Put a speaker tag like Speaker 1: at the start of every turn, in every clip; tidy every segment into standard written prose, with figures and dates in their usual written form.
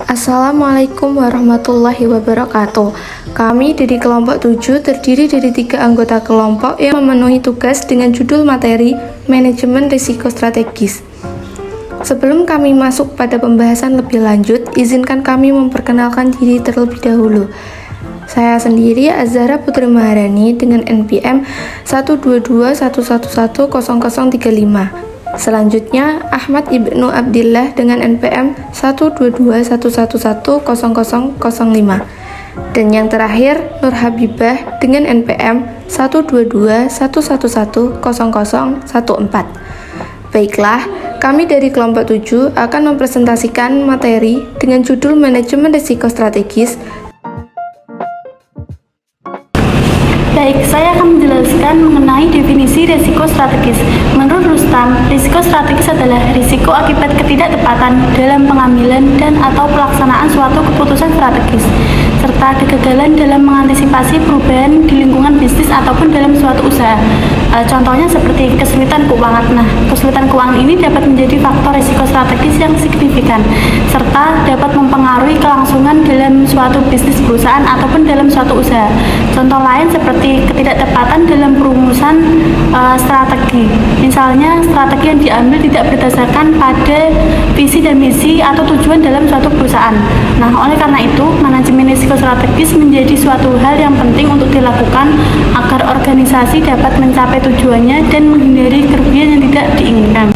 Speaker 1: Assalamualaikum warahmatullahi wabarakatuh. Kami dari kelompok 7 terdiri dari 3 anggota kelompok yang memenuhi tugas dengan judul materi Manajemen Risiko Strategis. Sebelum kami masuk pada pembahasan lebih lanjut, izinkan kami memperkenalkan diri terlebih dahulu. Saya sendiri Azhara Putri Maharani dengan NPM 12211100035. Selanjutnya, Ahmad Ibnu Abdillah dengan NPM 12211100005. Dan yang terakhir, Nur Habibah dengan NPM 12211100014. Baiklah, kami dari kelompok 7 akan mempresentasikan materi dengan judul Manajemen Risiko Strategis.
Speaker 2: Baik, saya akan menjelaskan mengenai definisi risiko strategis. Menurut Rustam, risiko strategis adalah risiko akibat ketidaktepatan dalam pengambilan dan atau pelaksanaan suatu keputusan strategis, serta kegagalan dalam mengantisipasi perubahan di lingkungan bisnis ataupun dalam suatu usaha. Contohnya seperti kesulitan keuangan. Nah, kesulitan keuangan ini dapat menjadi faktor risiko strategis yang signifikan, serta dapat mempengaruhi kelangsungan dalam suatu bisnis perusahaan ataupun dalam suatu usaha. Contoh lain seperti ketidaktepatan dalam perumusan strategi. Misalnya, strategi yang diambil tidak berdasarkan pada visi dan misi atau tujuan dalam suatu perusahaan. Nah, oleh karena itu, manajemen risiko strategis menjadi suatu hal yang penting untuk dilakukan agar organisasi dapat mencapai tujuannya dan menghindari kerugian yang tidak diinginkan.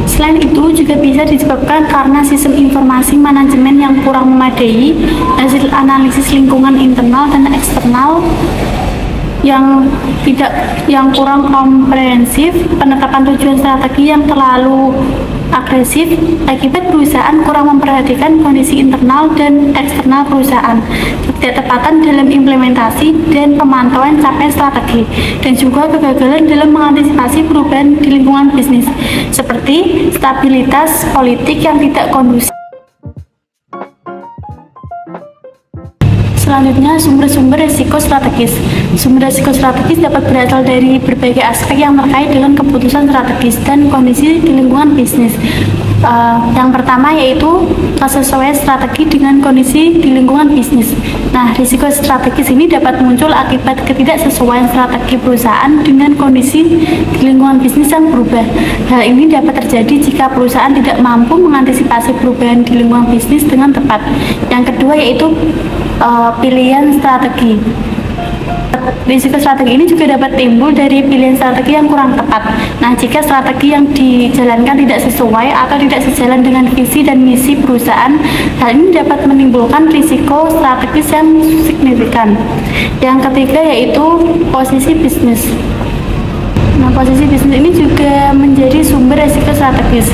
Speaker 2: Selain itu, juga bisa disebabkan karena sistem informasi manajemen yang kurang memadai, hasil analisis lingkungan internal dan eksternal yang kurang komprehensif, penetapan tujuan strategi yang terlalu agresif, akibat perusahaan kurang memperhatikan kondisi internal dan eksternal perusahaan, ketidaktepatan dalam implementasi dan pemantauan capaian strategi, dan juga kegagalan dalam mengantisipasi perubahan di lingkungan bisnis, seperti stabilitas politik yang tidak kondusif. Selanjutnya, sumber-sumber risiko strategis. Sumber risiko strategis dapat berasal dari berbagai aspek yang terkait dengan keputusan strategis dan kondisi di lingkungan bisnis. Yang pertama yaitu kesesuaian strategi dengan kondisi di lingkungan bisnis. Nah, risiko strategis ini dapat muncul akibat ketidaksesuaian strategi perusahaan dengan kondisi di lingkungan bisnis yang berubah. Hal ini dapat terjadi jika perusahaan tidak mampu mengantisipasi perubahan di lingkungan bisnis dengan tepat. Yang kedua yaitu pilihan strategi. Risiko strategi ini juga dapat timbul dari pilihan strategi yang kurang tepat. Nah, jika strategi yang dijalankan tidak sesuai atau tidak sejalan dengan visi dan misi perusahaan, hal ini dapat menimbulkan risiko strategis yang signifikan. Yang ketiga yaitu posisi bisnis. Nah, posisi bisnis ini juga menjadi sumber risiko strategis,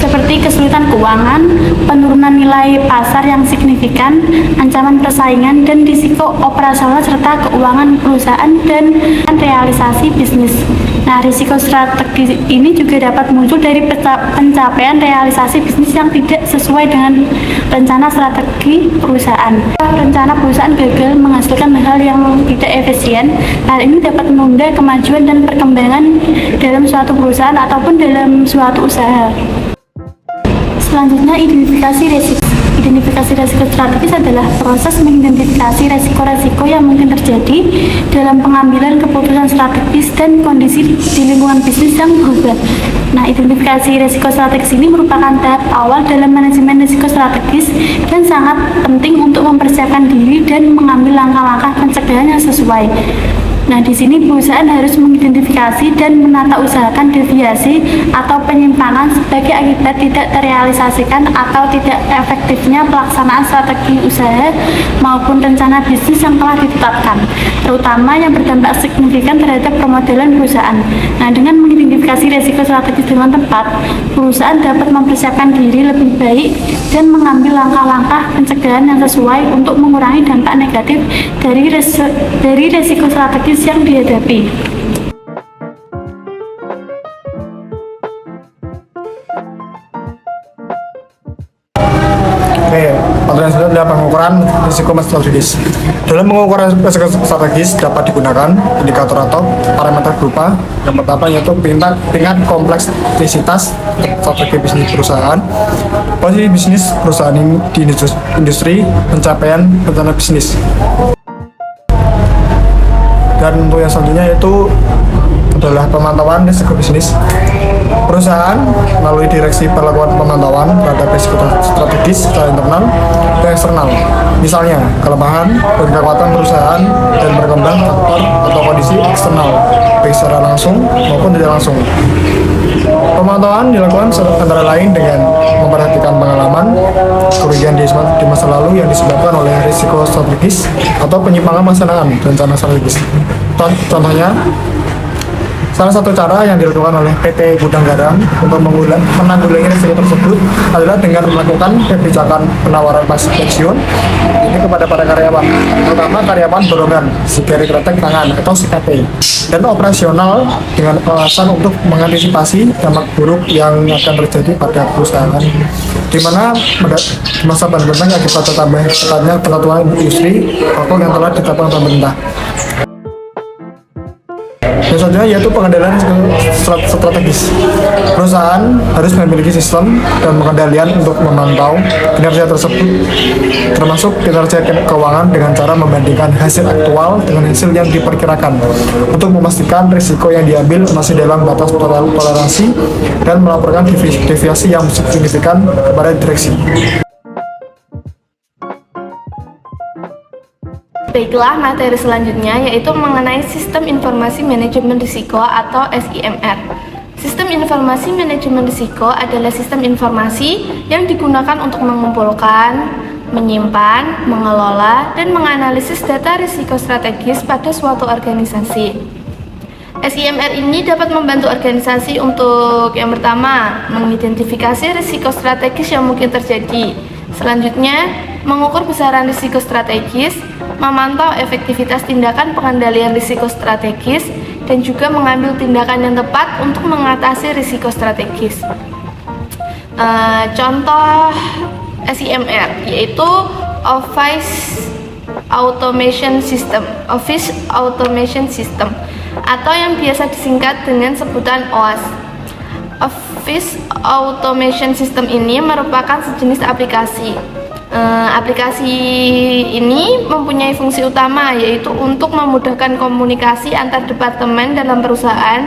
Speaker 2: seperti kesulitan keuangan, penurunan nilai pasar yang signifikan, ancaman persaingan, dan risiko operasional serta keuangan perusahaan dan realisasi bisnis. Nah, risiko strategis ini juga dapat muncul dari pencapaian realisasi bisnis yang tidak sesuai dengan rencana strategi perusahaan. Rencana perusahaan gagal menghasilkan hal yang tidak efisien. Hal ini dapat menunda kemajuan dan perkembangan dalam suatu perusahaan ataupun dalam suatu usaha. Selanjutnya, identifikasi risiko. Identifikasi risiko strategis adalah proses mengidentifikasi risiko-risiko yang mungkin terjadi dalam pengambilan keputusan strategis dan kondisi di lingkungan bisnis yang berubah. Nah, identifikasi risiko strategis ini merupakan tahap awal dalam manajemen risiko strategis dan sangat penting untuk mempersiapkan diri dan mengambil langkah-langkah pencegahan yang sesuai. Nah, di sini perusahaan harus mengidentifikasi dan menata usahakan deviasi atau penyimpangan sebagai akibat tidak terrealisasikan atau tidak efektifnya pelaksanaan strategi usaha maupun rencana bisnis yang telah ditetapkan, terutama yang berdampak signifikan terhadap permodalan perusahaan. Nah, dengan mengidentifikasi risiko strategis dengan tepat, perusahaan dapat mempersiapkan diri lebih baik dan mengambil langkah-langkah pencegahan yang sesuai untuk mengurangi dampak negatif dari risiko strategis yang dihadapi.
Speaker 3: Oke, materi yang sudah ada pengukuran risiko metodologis. Dalam mengukur risiko strategis dapat digunakan indikator atau parameter berupa yang pertama yaitu tingkat kompleksitas strategi bisnis perusahaan, posisi bisnis perusahaan di industri, pencapaian rencana bisnis. Dan untuk yang selanjutnya yaitu adalah pemantauan risiko bisnis. Perusahaan melalui direksi melakukan pemantauan terhadap risiko strategis secara internal dan eksternal. Misalnya, kelemahan dan kekuatan perusahaan dan berkembang faktor atau kondisi eksternal, baik secara langsung maupun tidak langsung. Pemantauan dilakukan antara lain dengan memperhatikan pengalaman, kerugian di masa lalu yang disebabkan oleh risiko strategis atau penyimpangan pelaksanaan rencana strategis. Contohnya, salah satu cara yang dilakukan oleh PT Gudang Garam untuk menanggulangi risiko tersebut adalah dengan melakukan kebijakan penawaran pensiun ini kepada para karyawan, terutama karyawan golongan Sigari Kretek Tangan atau SKT, dan operasional dengan alasan untuk mengantisipasi dampak buruk yang akan terjadi pada perusahaan, di mana masa pandemi akibat tambah ketatnya peraturan industri pokok yang telah ditetapkan pemerintah. Yang selanjutnya yaitu pengendalian strategis. Perusahaan harus memiliki sistem dan pengendalian untuk memantau kinerja tersebut, termasuk kinerja keuangan dengan cara membandingkan hasil aktual dengan hasil yang diperkirakan untuk memastikan risiko yang diambil masih dalam batas toleransi dan melaporkan deviasi yang signifikan kepada direksi.
Speaker 1: Baiklah, materi selanjutnya yaitu mengenai Sistem Informasi Manajemen Risiko atau SIMR. Sistem Informasi Manajemen Risiko adalah sistem informasi yang digunakan untuk mengumpulkan, menyimpan, mengelola, dan menganalisis data risiko strategis pada suatu organisasi. SIMR ini dapat membantu organisasi untuk yang pertama, mengidentifikasi risiko strategis yang mungkin terjadi. Selanjutnya, mengukur besaran risiko strategis, memantau efektivitas tindakan pengendalian risiko strategis, dan juga mengambil tindakan yang tepat untuk mengatasi risiko strategis. Contoh SIMR yaitu Office Automation System atau yang biasa disingkat dengan sebutan OAS. Office Automation System ini merupakan sejenis aplikasi. Aplikasi ini mempunyai fungsi utama yaitu untuk memudahkan komunikasi antar departemen dalam perusahaan.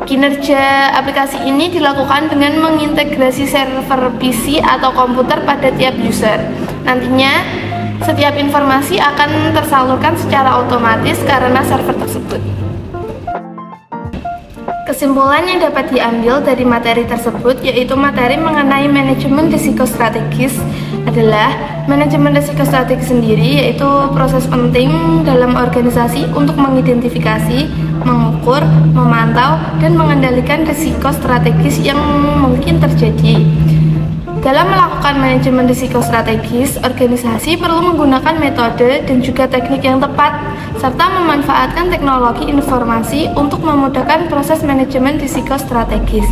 Speaker 1: Kinerja aplikasi ini dilakukan dengan mengintegrasi server PC atau komputer pada tiap user. Nantinya, setiap informasi akan tersalurkan secara otomatis karena server tersebut. Kesimpulan yang dapat diambil dari materi tersebut yaitu materi mengenai manajemen risiko strategis adalah manajemen risiko strategis sendiri yaitu proses penting dalam organisasi untuk mengidentifikasi, mengukur, memantau, dan mengendalikan risiko strategis yang mungkin terjadi. Dalam melakukan manajemen risiko strategis, organisasi perlu menggunakan metode dan juga teknik yang tepat, serta memanfaatkan teknologi informasi untuk memudahkan proses manajemen risiko strategis.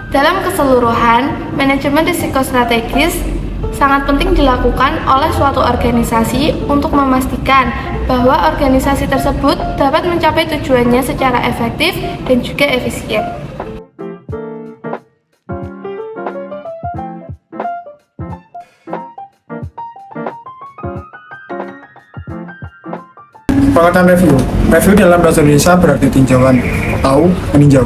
Speaker 1: Dalam keseluruhan, manajemen risiko strategis sangat penting dilakukan oleh suatu organisasi untuk memastikan bahwa organisasi tersebut dapat mencapai tujuannya secara efektif dan juga efisien.
Speaker 3: Pengertian review. Review dalam bahasa Indonesia berarti tinjauan atau meninjau.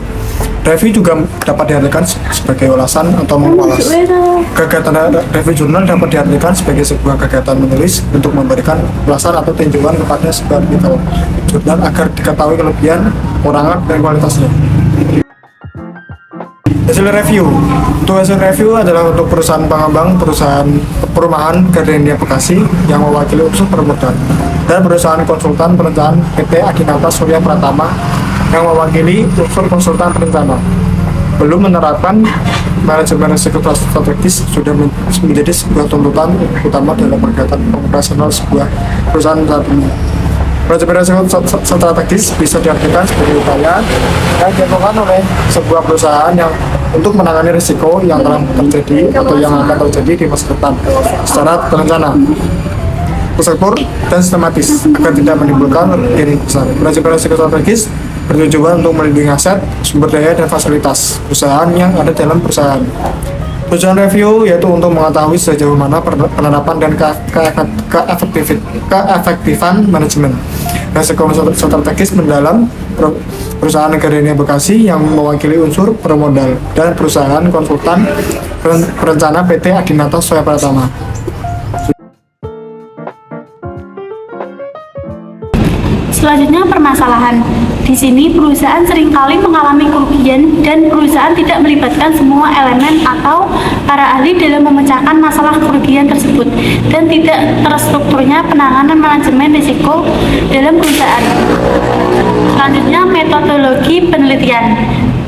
Speaker 3: Review juga dapat diartikan sebagai ulasan atau mengulas. Kegiatan review jurnal dapat diartikan sebagai sebuah kegiatan menulis untuk memberikan ulasan atau tinjauan kepada sebuah artikel jurnal agar diketahui kelebihan, kekurangan, dan kualitasnya. Hasil review. Untuk hasil review adalah untuk perusahaan pengembang, perusahaan perumahan Gardenia Bekasi yang mewakili unsur permukaan, dan perusahaan konsultan perencanaan PT Adinata Surya Pratama yang mewakili unsur konsultan perencana. Belum menerapkan manajemen risiko strategis sudah menjadi sebuah tuntutan utama dalam kegiatan operasional sebuah perusahaan saat ini. Manajemen risiko strategis bisa diartikan sebagai upaya yang dilakukan oleh sebuah perusahaan yang untuk menangani risiko yang telah terjadi atau yang akan terjadi di masa depan secara terencana, terstruktur, dan sistematis agar tidak menimbulkan rugian besar. Manajemen risiko strategis bertujuan untuk melindungi aset, sumber daya, dan fasilitas perusahaan yang ada dalam perusahaan. Tujuan review yaitu untuk mengetahui sejauh mana penerapan dan keefektifan manajemen risiko strategis mendalam perusahaan Garuda Bekasi yang mewakili unsur permodal dan perusahaan konsultan perencana PT Adinata Soya Pratama.
Speaker 2: Selanjutnya permasalahan. Di sini perusahaan seringkali mengalami kerugian dan perusahaan tidak melibatkan semua elemen atau para ahli dalam memecahkan masalah kerugian tersebut dan tidak terstrukturnya penanganan manajemen risiko dalam perusahaan. Selanjutnya metodologi penelitian.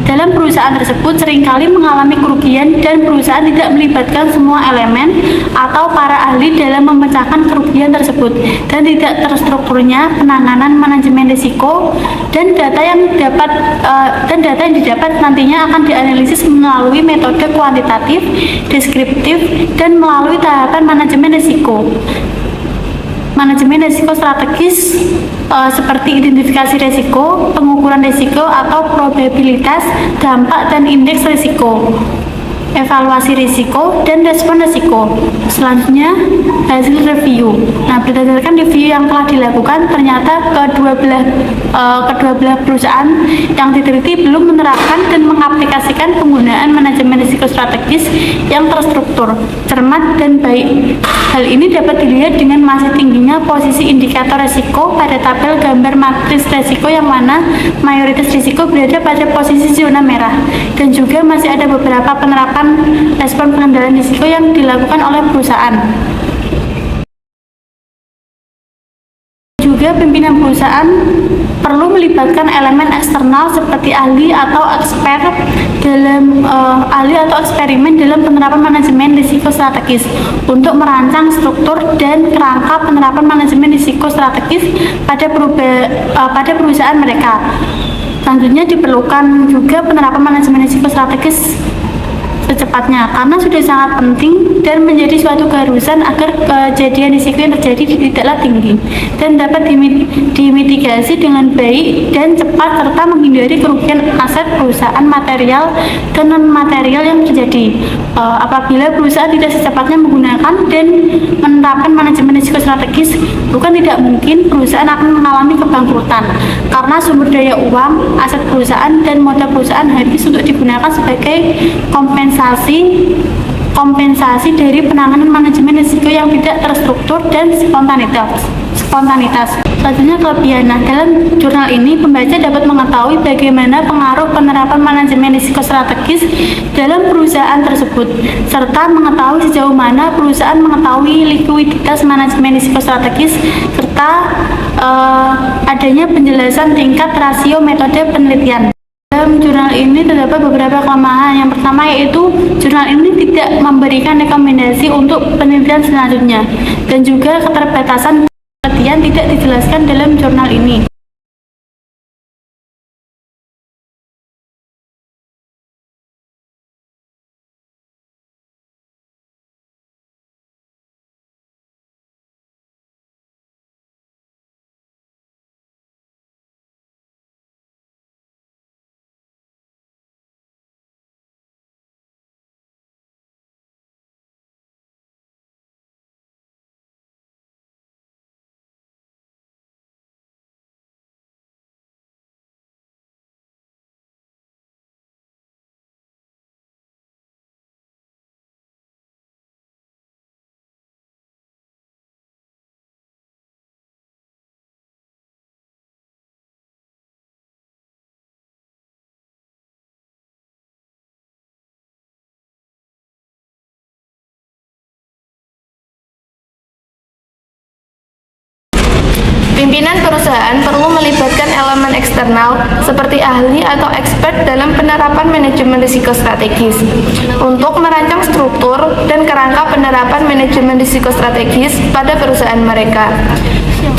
Speaker 2: Dalam perusahaan tersebut seringkali mengalami kerugian dan perusahaan tidak melibatkan semua elemen atau para ahli dalam memecahkan kerugian tersebut dan tidak terstrukturnya penanganan manajemen risiko dan data yang didapat nantinya akan dianalisis melalui metode kuantitatif, deskriptif, dan melalui tahapan manajemen risiko. Manajemen risiko strategis seperti identifikasi risiko, pengukuran risiko atau probabilitas, dampak dan indeks risiko, evaluasi risiko, dan respon risiko. Selanjutnya, hasil review. Nah, berdasarkan review yang telah dilakukan, ternyata kedua belah perusahaan yang diteliti belum menerapkan dan mengaplikasikan penggunaan manajemen risiko strategis yang terstruktur, cermat, dan baik. Hal ini dapat dilihat dengan masih tingginya posisi indikator risiko pada tabel gambar matris risiko yang mana mayoritas risiko berada pada posisi zona merah, dan juga masih ada beberapa penerapan respon pengendalian risiko yang dilakukan oleh perusahaan. Juga pimpinan perusahaan perlu melibatkan elemen eksternal seperti ahli atau eksperimen dalam penerapan manajemen risiko strategis untuk merancang struktur dan kerangka penerapan manajemen risiko strategis pada perusahaan mereka. Selanjutnya diperlukan juga penerapan manajemen risiko strategis secepatnya karena sudah sangat penting dan menjadi suatu keharusan agar kejadian risiko yang terjadi tidaklah tinggi dan dapat dimitigasi dengan baik dan cepat serta menghindari kerugian aset perusahaan material dan non material yang terjadi. Apabila perusahaan tidak secepatnya menggunakan dan menerapkan manajemen risiko strategis, bukan tidak mungkin perusahaan akan mengalami kebangkrutan karena sumber daya uang, aset perusahaan, dan modal perusahaan habis untuk digunakan sebagai kompensasi dari penanganan manajemen risiko yang tidak terstruktur dan spontanitas. Selanjutnya kelebihan. Nah, dalam jurnal ini pembaca dapat mengetahui bagaimana pengaruh penerapan manajemen risiko strategis dalam perusahaan tersebut, serta mengetahui sejauh mana perusahaan mengetahui likuiditas manajemen risiko strategis, serta adanya penjelasan tingkat rasio metode penelitian. Dalam jurnal ini terdapat beberapa kelemahan. Yang pertama yaitu jurnal ini tidak memberikan rekomendasi untuk penelitian selanjutnya, dan juga keterbatasan penelitian tidak dijelaskan dalam jurnal ini.
Speaker 1: Pimpinan perusahaan perlu melibatkan elemen eksternal seperti ahli atau expert dalam penerapan manajemen risiko strategis untuk merancang struktur dan kerangka penerapan manajemen risiko strategis pada perusahaan mereka.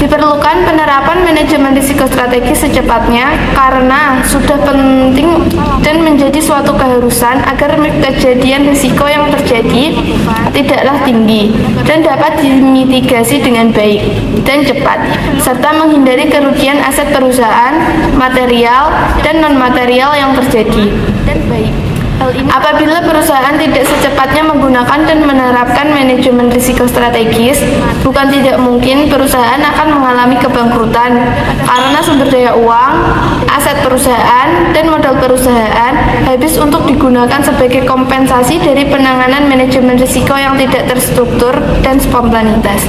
Speaker 1: Diperlukan penerapan manajemen risiko strategis secepatnya karena sudah penting dan menjadi suatu keharusan agar kejadian risiko yang terjadi tidaklah tinggi dan dapat dimitigasi dengan baik dan cepat, serta menghindari kerugian aset perusahaan, material dan non-material yang terjadi. Apabila perusahaan tidak secepatnya menggunakan dan menerapkan manajemen risiko strategis, bukan tidak mungkin perusahaan akan mengalami kebangkrutan karena sumber daya uang, aset perusahaan, dan modal perusahaan habis untuk digunakan sebagai kompensasi dari penanganan manajemen risiko yang tidak terstruktur dan spontanitas.